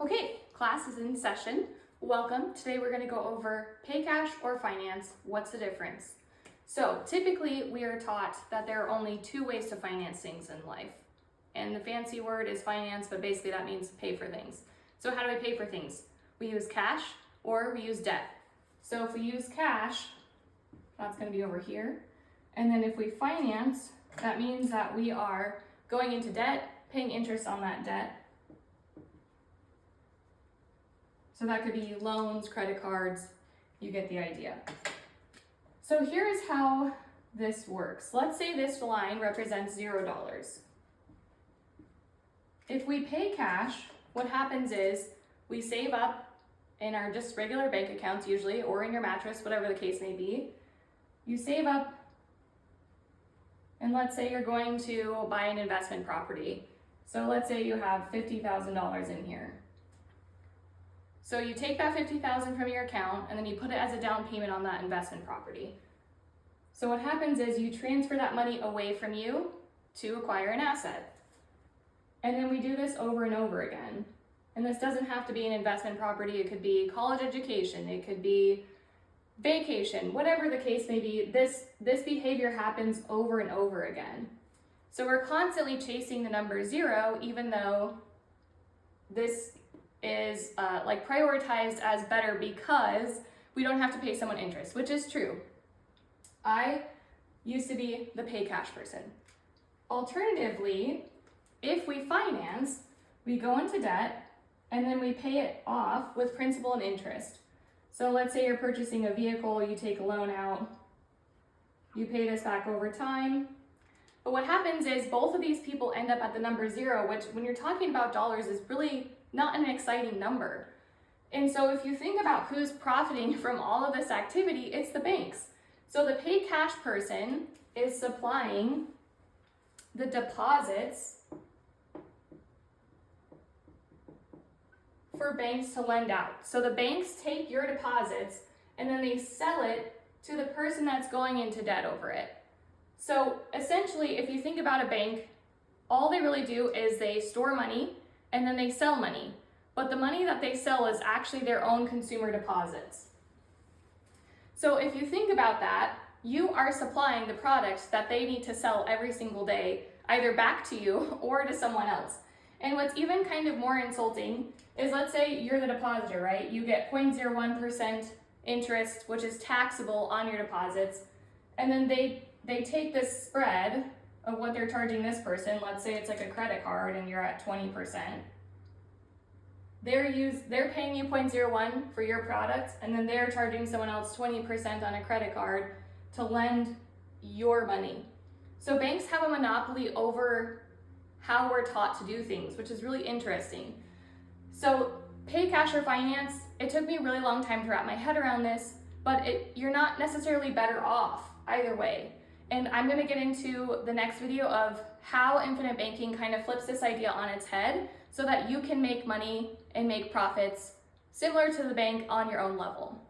Okay, class is in session. Welcome. Today we're going to go over pay cash or finance. What's the difference? So typically we are taught that there are only two ways to finance things in life. And the fancy word is finance, but basically that means pay for things. So how do we pay for things? We use cash or we use debt. So if we use cash, that's going to be over here. And then if we finance, that means that we are going into debt, paying interest on that debt. So that could be loans, credit cards, you get the idea. So here's how this works. Let's say this line represents $0. If we pay cash, what happens is we save up in our just regular bank accounts usually, or in your mattress, whatever the case may be. You save up, and let's say you're going to buy an investment property. So let's say you have $50,000 in here. So you take that $50,000 from your account and then you put it as a down payment on that investment property. So what happens is you transfer that money away from you to acquire an asset. And then we do this over and over again. And this doesn't have to be an investment property. It could be college education. It could be vacation, whatever the case may be. This behavior happens over and over again. So we're constantly chasing the number 0, even though this is prioritized as better because we don't have to pay someone interest, which is true. I used to be the pay cash person. Alternatively, if we finance, we go into debt and then we pay it off with principal and interest. So let's say you're purchasing a vehicle, you take a loan out, you pay this back over time. But what happens is both of these people end up at the number 0, which when you're talking about dollars is really not an exciting number. And so if you think about who's profiting from all of this activity, it's the banks. So the pay cash person is supplying the deposits for banks to lend out. So the banks take your deposits and then they sell it to the person that's going into debt over it. So essentially, if you think about a bank, all they really do is they store money and then they sell money. But the money that they sell is actually their own consumer deposits. So if you think about that, you are supplying the products that they need to sell every single day, either back to you or to someone else. And what's even kind of more insulting is, let's say you're the depositor, right? You get 0.01% interest, which is taxable on your deposits. And then they take this spread of what they're charging this person. Let's say it's like a credit card and you're at 20%. They're paying you 0.01 for your product, and then they're charging someone else 20% on a credit card to lend your money. So banks have a monopoly over how we're taught to do things, which is really interesting. So pay cash or finance, it took me a really long time to wrap my head around this, but you're not necessarily better off either way. And I'm going to get into the next video of how infinite banking kind of flips this idea on its head so that you can make money and make profits similar to the bank on your own level.